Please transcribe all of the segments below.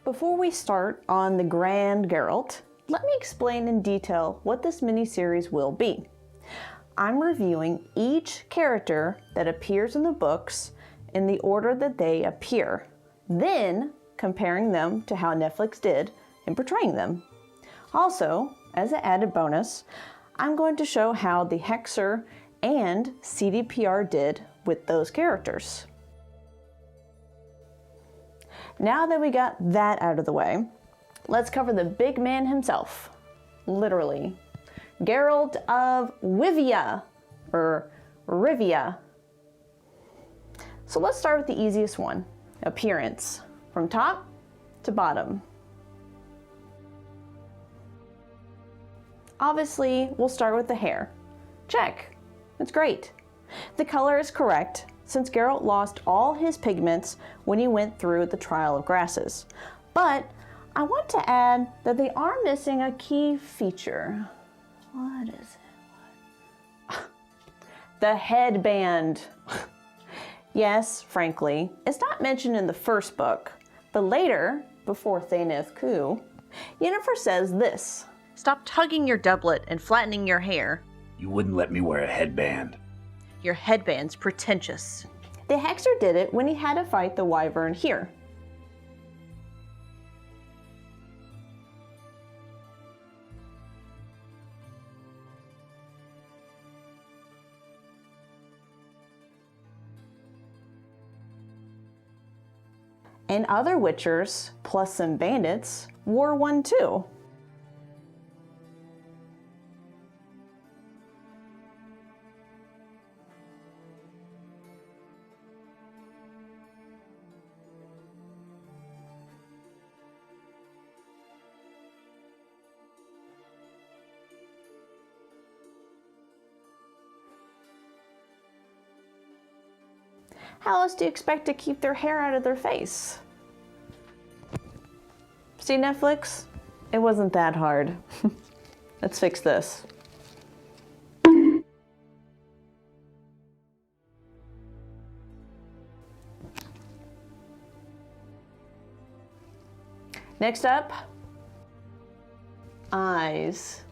Before we start on the Grand Geralt, let me explain in detail what this mini-series will be. I'm reviewing each character that appears in the books in the order that they appear, then comparing them to how Netflix did in portraying them. Also, as an added bonus, I'm going to show how the Hexer and CDPR did with those characters. Now that we got that out of the way, let's cover the big man himself, literally. Geralt of Rivia, or Rivia. So let's start with the easiest one, appearance, from top to bottom. Obviously, we'll start with the hair. Check, it's great. The color is correct, since Geralt lost all his pigments when he went through the Trial of Grasses. But I want to add that they are missing a key feature. What is it? The headband. Yes, frankly, it's not mentioned in the first book, but later, before 𝐂𝐿, Yennefer says this. Stop tugging your doublet and flattening your hair. You wouldn't let me wear a headband. Your headband's pretentious. The Hexer did it when he had to fight the Wyvern here. And other Witchers, plus some bandits, wore one too. How else do you expect to keep their hair out of their face? See, Netflix? It wasn't that hard. Let's fix this. Next up, eyes.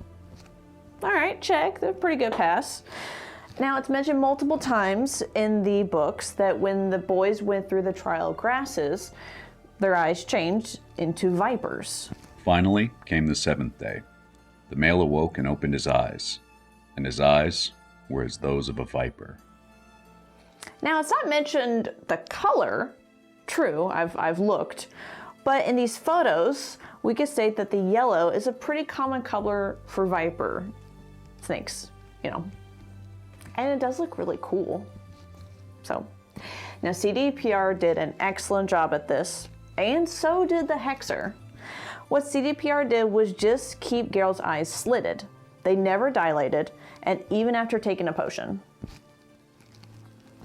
All right, check, they're a pretty good pass. Now, it's mentioned multiple times in the books that when the boys went through the Trial of Grasses, their eyes changed into vipers. Finally came the seventh day. The male awoke and opened his eyes, and his eyes were as those of a viper. Now, it's not mentioned the color. True, I've looked. But in these photos, we could state that the yellow is a pretty common color for viper snakes, you know. And it does look really cool. So, now CDPR did an excellent job at this, and so did the Hexer. What CDPR did was just keep Geralt's eyes slitted. They never dilated, and even after taking a potion.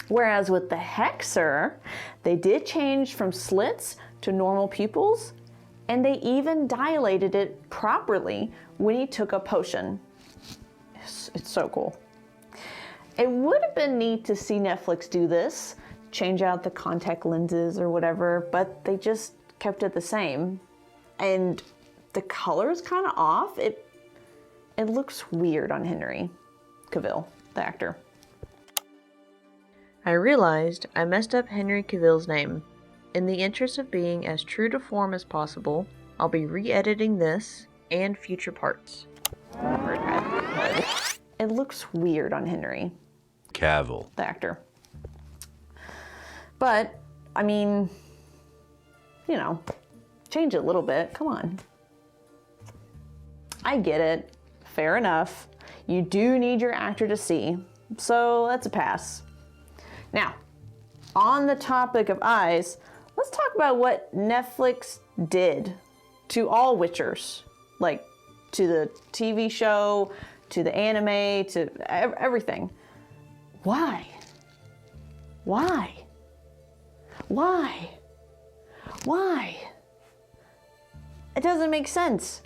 Whereas with the Hexer, they did change from slits to normal pupils, and they even dilated it properly when he took a potion. It's so cool. It would have been neat to see Netflix do this, change out the contact lenses or whatever, but they just kept it the same. And the color's kind of off. It looks weird on Henry Cavill, the actor. I realized I messed up Henry Cavill's name. In the interest of being as true to form as possible, I'll be re-editing this and future parts. It looks weird on Henry Cavill, the actor. But, I mean, you know, change it a little bit, come on. I get it, fair enough. You do need your actor to see, so that's a pass. Now, on the topic of eyes, let's talk about what Netflix did to all Witchers. Like, to the TV show, to the anime, to everything. Why? Why? Why? Why? It doesn't make sense.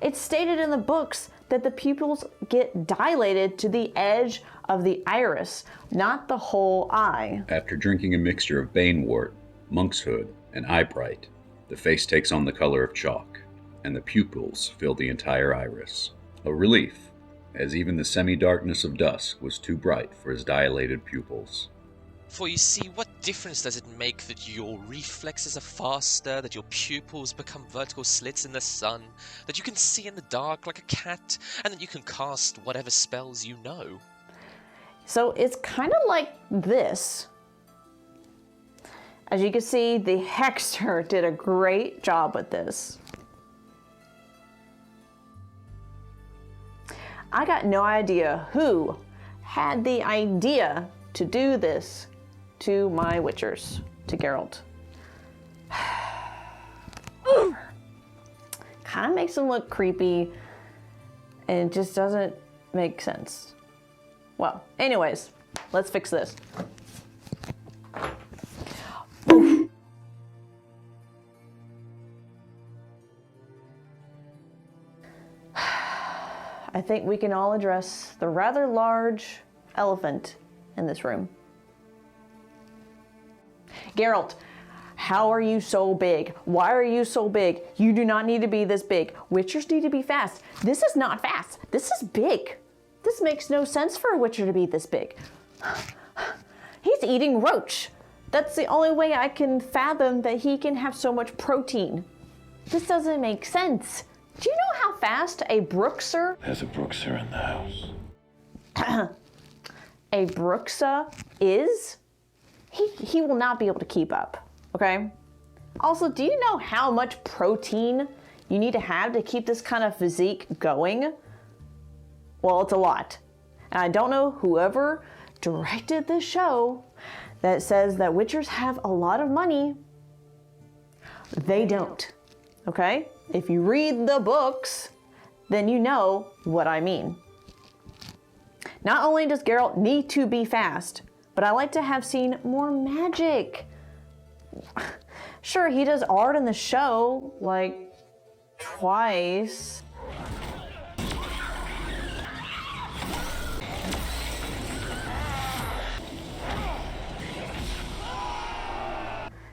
It's stated in the books that the pupils get dilated to the edge of the iris, not the whole eye. after drinking a mixture of banewort, monkshood, and eyebright, The face takes on the color of chalk, and the pupils fill the entire iris. A relief, as even the semi-darkness of dusk was too bright for his dilated pupils. For you see, what difference does it make that your reflexes are faster, that your pupils become vertical slits in the sun, that you can see in the dark like a cat, and that you can cast whatever spells you know? So it's kind of like this. As you can see, the Hexer did a great job with this. I got no idea who had the idea to do this to my Witchers, to Geralt. Kind of makes him look creepy and just doesn't make sense. Well, anyways, let's fix this. Oof. I think we can all address the rather large elephant in this room. Geralt, how are you so big? Why are you so big? You do not need to be this big. Witchers need to be fast. This is not fast. This is big. This makes no sense for a Witcher to be this big. He's eating Roach. That's the only way I can fathom that he can have so much protein. This doesn't make sense. Do you know how fast a Brookser? There's a Brookser in the house. A Brookser is? He will not be able to keep up, okay? Also, do you know how much protein you need to have to keep this kind of physique going? Well, it's a lot. And I don't know whoever directed this show that says that Witchers have a lot of money. They don't, okay? If you read the books, then you know what I mean. Not only does Geralt need to be fast, but I like to have seen more magic. Sure, he does art in the show, like, twice.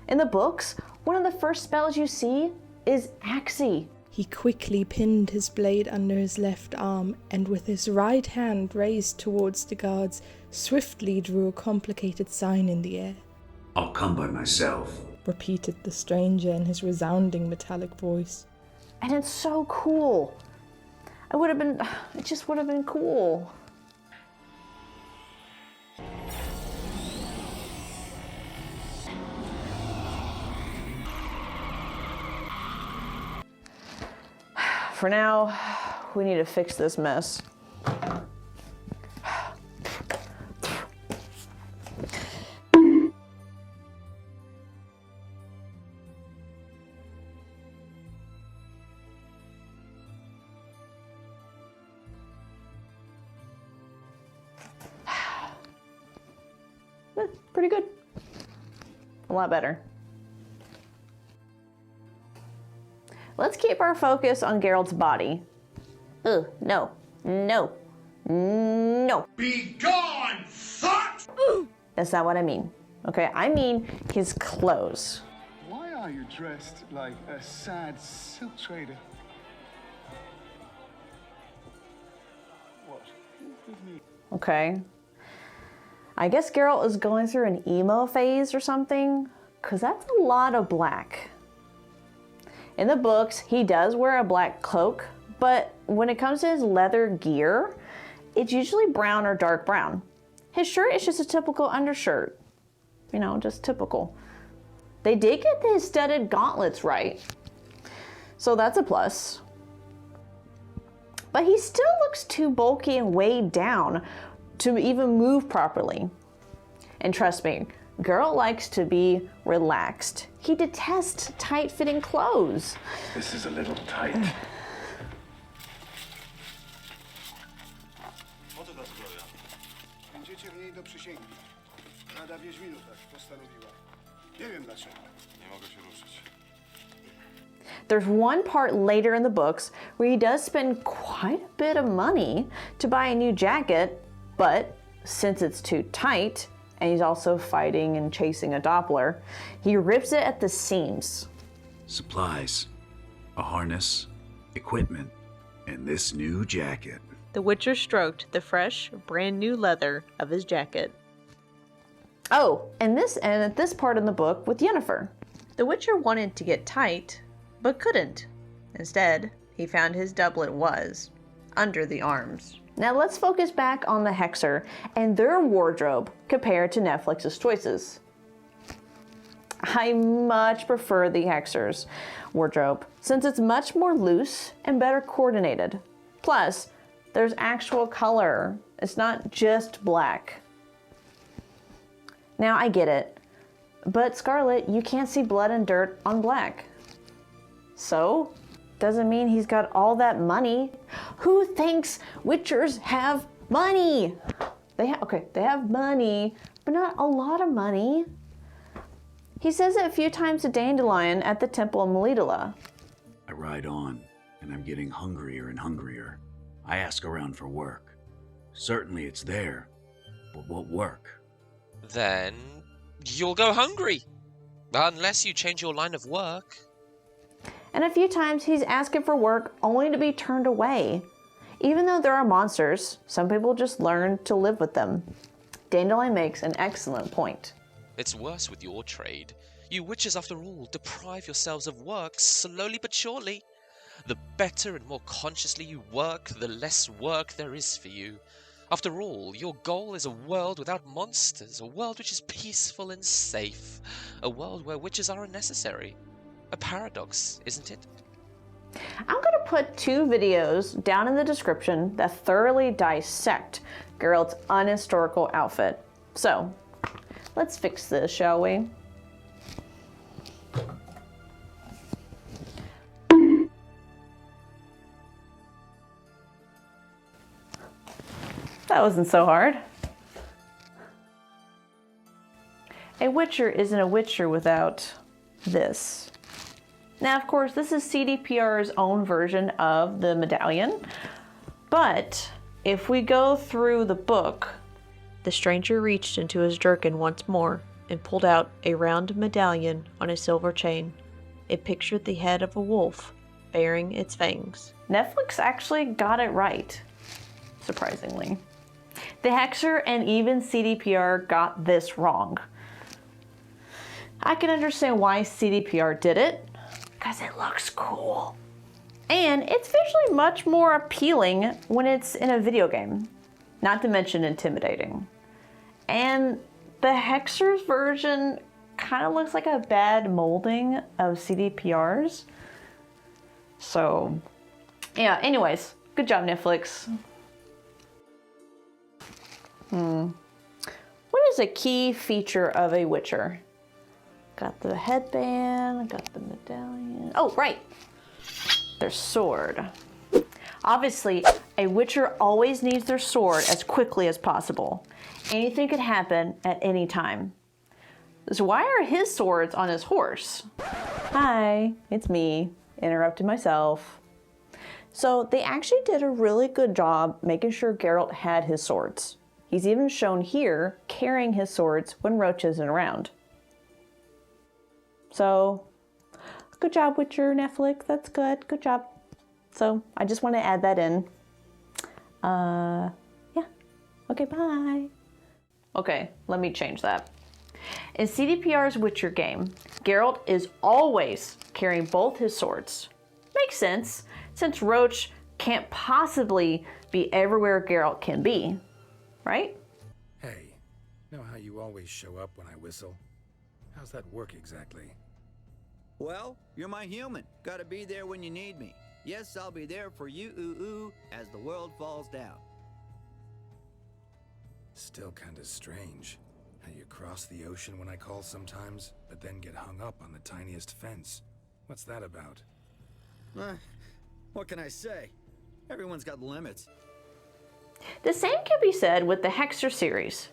In the books, one of the first spells you see is 𝐂𝐿𝐏𝐾𝐄. He quickly pinned his blade under his left arm, and with his right hand raised towards the guards, swiftly drew a complicated sign in the air. I'll come by myself. Repeated the stranger in his resounding metallic voice. And it's so cool. It just would have been cool. For now, we need to fix this mess. Pretty good. A lot better. Let's keep our focus on Geralt's body. Ugh, no, no, no. Be gone, fuck! That's not what I mean, okay? I mean his clothes. Why are you dressed like a sad silk trader? What? Okay. I guess Geralt is going through an emo phase or something, because that's a lot of black. In the books, he does wear a black cloak, but when it comes to his leather gear, it's usually brown or dark brown. His shirt is just a typical undershirt. You know, just typical. They did get his studded gauntlets right, so that's a plus. But he still looks too bulky and weighed down to even move properly. And trust me, Geralt likes to be relaxed. He detests tight-fitting clothes. This is a little tight. Oto ta zbroja. Będziecie w niej do przysięgi. Rada Wiedźminów tak postanowiła. Nie wiem dlaczego. Nie mogę się ruszyć. There's one part later in the books where he does spend quite a bit of money to buy a new jacket, but since it's too tight, and he's also fighting and chasing a Doppler, he rips it at the seams. Supplies, a harness, equipment, and this new jacket. The Witcher stroked the fresh, brand new leather of his jacket. Oh, and at this part in the book with Yennefer. The Witcher wanted to get tight, but couldn't. Instead, he found his doublet was under the arms. Now let's focus back on the Hexer and their wardrobe compared to Netflix's choices. I much prefer the Hexer's wardrobe since it's much more loose and better coordinated. Plus, there's actual color. It's not just black. Now I get it, but Scarlet, you can't see blood and dirt on black. So, doesn't mean he's got all that money. Who thinks Witchers have money? They have money, but not a lot of money. He says it a few times to Dandelion at the Temple of Melitala. I ride on, and I'm getting hungrier and hungrier. I ask around for work. Certainly it's there, but what work? Then you'll go hungry. Unless you change your line of work. And a few times he's asking for work only to be turned away. Even though there are monsters, some people just learn to live with them. Dandelion makes an excellent point. It's worse with your trade. You witches, after all, deprive yourselves of work slowly but surely. The better and more consciously you work, the less work there is for you. After all, your goal is a world without monsters, a world which is peaceful and safe, a world where witches are unnecessary. A paradox, isn't it? I'm going to put 2 videos down in the description that thoroughly dissect Geralt's unhistorical outfit. So, let's fix this, shall we? That wasn't so hard. A Witcher isn't a Witcher without this. Now, of course, this is CDPR's own version of the medallion, but if we go through the book, The stranger reached into his jerkin once more and pulled out a round medallion on a silver chain. It pictured the head of a wolf, baring its fangs. Netflix actually got it right, surprisingly. The Hexer and even CDPR got this wrong. I can understand why CDPR did it, because it looks cool. And it's visually much more appealing when it's in a video game, not to mention intimidating. And the Hexer's version kind of looks like a bad molding of CDPR's. So, yeah, anyways, good job, Netflix. What is a key feature of a Witcher? Got the headband, got the medallion. Oh, right. Their sword. Obviously, a Witcher always needs their sword as quickly as possible. Anything could happen at any time. So why are his swords on his horse? Hi, it's me. Interrupted myself. So they actually did a really good job making sure Geralt had his swords. He's even shown here carrying his swords when Roach isn't around. So, good job, Witcher, Netflix. That's good. Good job. So, I just want to add that in. Yeah. Okay, bye. Okay, let me change that. In CDPR's Witcher game, Geralt is always carrying both his swords. Makes sense, since Roach can't possibly be everywhere Geralt can be, right? Hey, know how you always show up when I whistle? How's that work exactly? Well, you're my human. Gotta be there when you need me. Yes, I'll be there for you, as the world falls down. Still kinda strange. How you cross the ocean when I call sometimes, but then get hung up on the tiniest fence. What's that about? What can I say? Everyone's got limits. The same can be said with the Hexer series.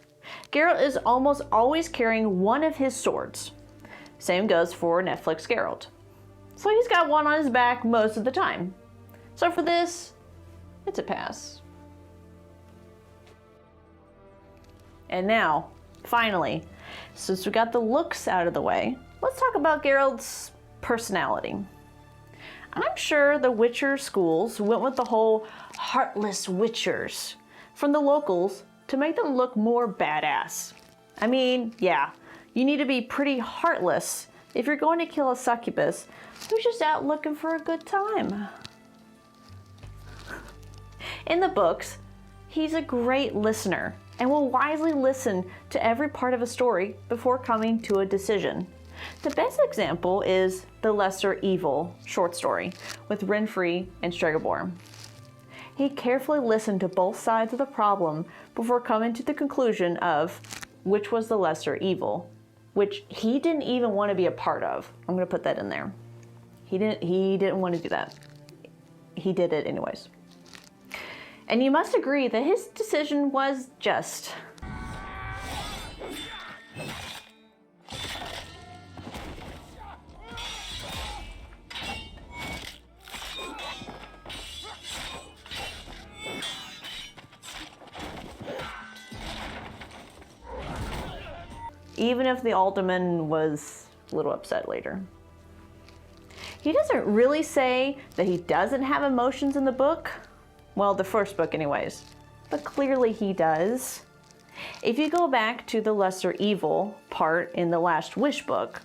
Geralt is almost always carrying one of his swords. Same goes for Netflix Geralt. So he's got one on his back most of the time. So for this, it's a pass. And now, finally, since we got the looks out of the way, let's talk about Geralt's personality. I'm sure the Witcher schools went with the whole heartless Witchers from the locals to make them look more badass. I mean, yeah, you need to be pretty heartless if you're going to kill a succubus who's just out looking for a good time. In the books, he's a great listener and will wisely listen to every part of a story before coming to a decision. The best example is The Lesser Evil short story with Renfri and Stregobor. He carefully listened to both sides of the problem before coming to the conclusion of which was the lesser evil, which he didn't even want to be a part of. I'm going to put that in there. He didn't want to do that. He did it anyways. And you must agree that his decision was just. Even if the alderman was a little upset later. He doesn't really say that he doesn't have emotions in the book. Well, the first book anyways. But clearly he does. If you go back to the lesser evil part in the Last Wish book,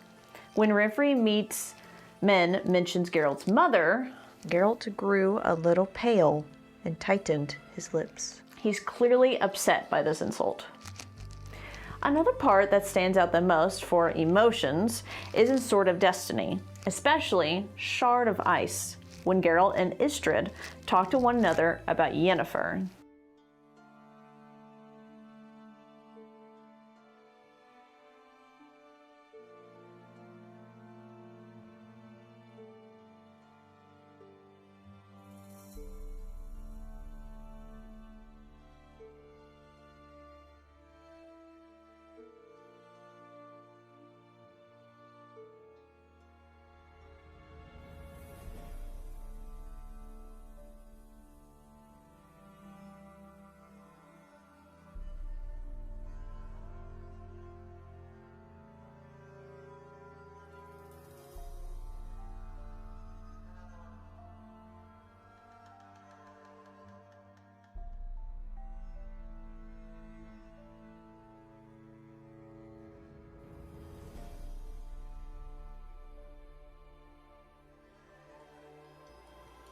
when Renfri meets Men mentions Geralt's mother, Geralt grew a little pale and tightened his lips. He's clearly upset by this insult. Another part that stands out the most for emotions is in Sword of Destiny, especially Shard of Ice, when Geralt and Istrid talk to one another about Yennefer.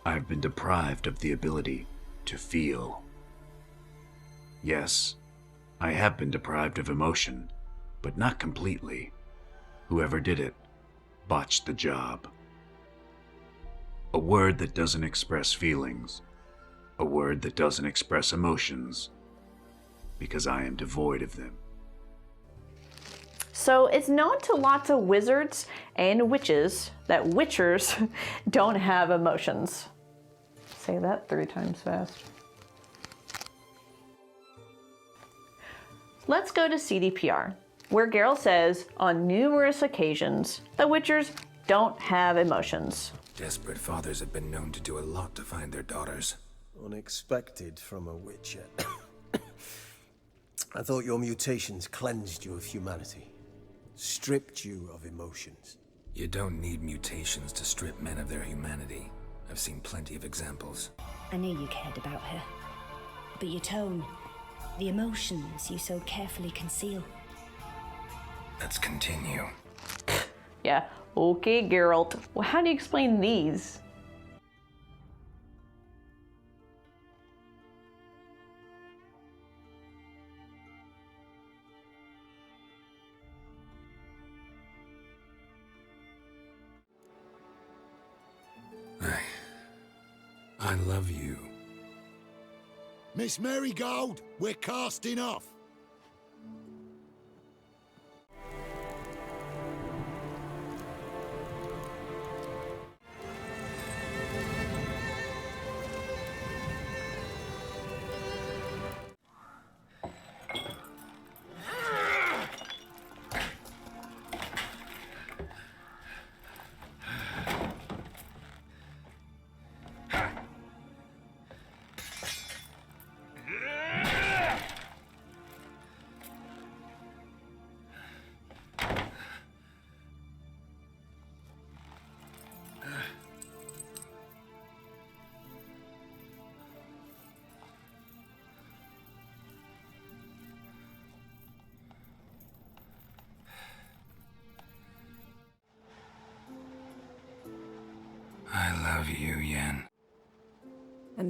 I've been deprived of the ability to feel. Yes, I have been deprived of emotion, but not completely. Whoever did it botched the job. A word that doesn't express feelings. A word that doesn't express emotions. Because I am devoid of them. So it's known to lots of wizards and witches that Witchers don't have emotions. Say that 3 times fast. Let's go to CDPR, where Geralt says on numerous occasions that Witchers don't have emotions. Desperate fathers have been known to do a lot to find their daughters. Unexpected from a Witcher. I thought your mutations cleansed you of humanity, stripped you of emotions. You don't need mutations to strip men of their humanity. I've seen plenty of examples. I knew you cared about her. But your tone, the emotions you so carefully conceal. Let's continue. Yeah, okay, Geralt. Well, how do you explain these? I love you. Miss Marigold, we're casting off.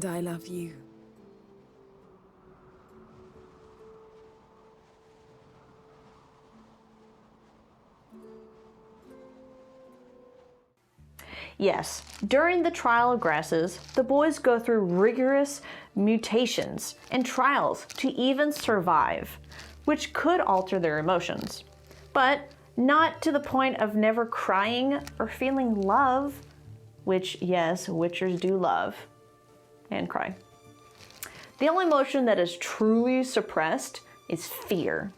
And I love you. Yes, during the trial of grasses, the boys go through rigorous mutations and trials to even survive, which could alter their emotions. But not to the point of never crying or feeling love, which, yes, Witchers do love and cry. The only emotion that is truly suppressed is fear.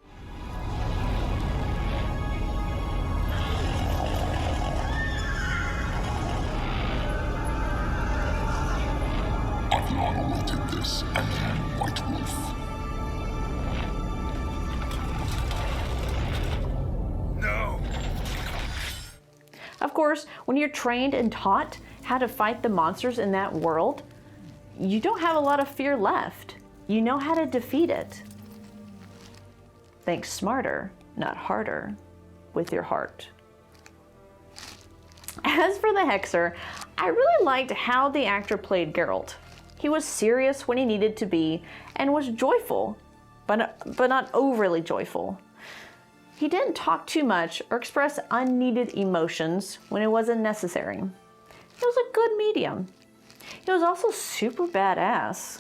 I've long awaited this, and then White Wolf. No! Of course, when you're trained and taught how to fight the monsters in that world, you don't have a lot of fear left. You know how to defeat it. Think smarter, not harder, with your heart. As for the Hexer, I really liked how the actor played Geralt. He was serious when he needed to be and was joyful, but not overly joyful. He didn't talk too much or express unneeded emotions when it wasn't necessary. He was a good medium. He was also super badass.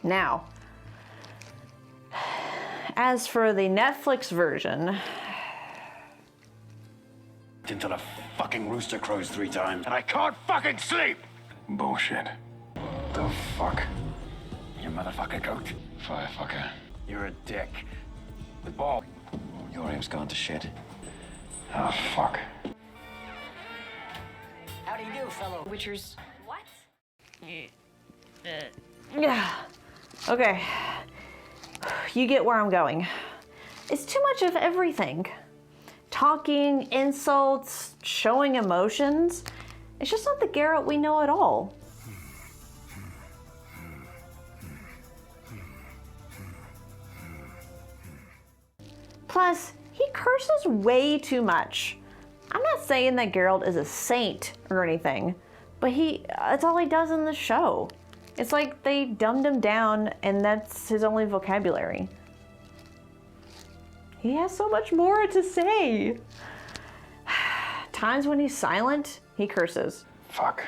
Now, as for the Netflix version, Until a fucking rooster crows 3 times, and I can't fucking sleep! Bullshit. The fuck? You motherfucker goat. Firefucker. You're a dick. The ball. Your aim's gone to shit. Oh, fuck. How do you do, fellow Witchers? What? yeah. Okay, you get where I'm going. It's too much of everything. Talking, insults, showing emotions. It's just not the Geralt we know at all. Plus, he curses way too much. I'm not saying that Geralt is a saint or anything, but that's all he does in the show. It's like they dumbed him down and that's his only vocabulary. He has so much more to say. Times when he's silent, he curses. Fuck.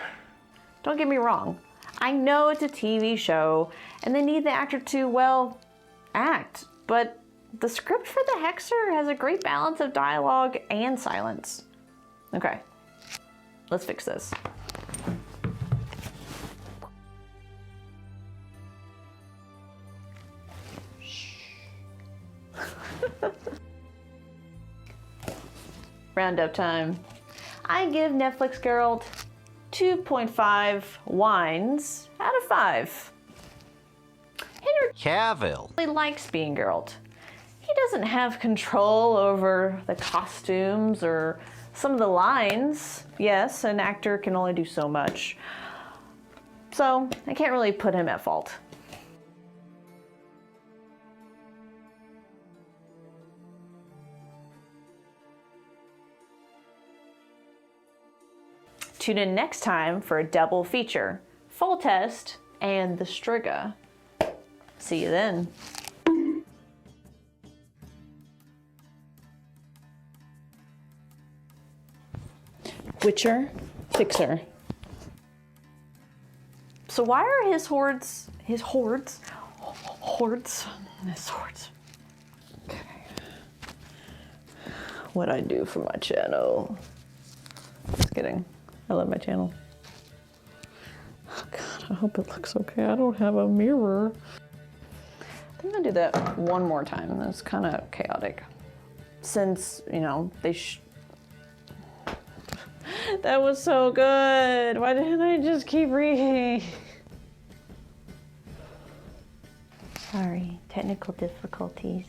Don't get me wrong. I know it's a TV show and they need the actor to, well, act. But the script for the Hexer has a great balance of dialogue and silence. Okay, let's fix this. Roundup time. I give Netflix Geralt 2.5 wines out of 5. Henry Cavill really likes being Geralt. He doesn't have control over the costumes or some of the lines. Yes, an actor can only do so much. So I can't really put him at fault. Tune in next time for a double feature, Foltest and the Striga. See you then. Witcher, Fixer. So why are his hordes, okay. What'd I do for my channel? Just kidding. I love my channel. Oh God, I hope it looks okay. I don't have a mirror. I think I'll do that one more time. That's kind of chaotic. Since, you know, that was so good. Why didn't I just keep reading? Sorry, technical difficulties.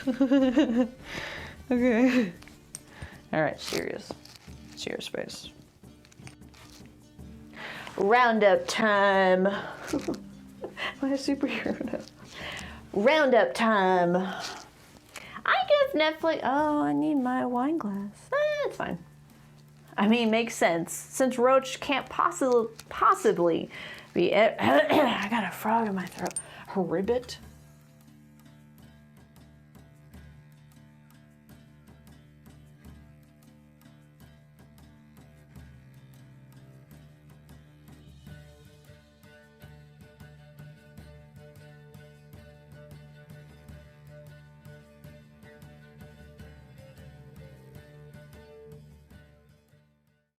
Okay. All right, serious. Serious face. Roundup time. Am I a superhero now? Roundup time. I give Netflix. Oh, I need my wine glass. It's fine. I mean, makes sense since Roach can't possibly be. I got a frog in my throat. A ribbit.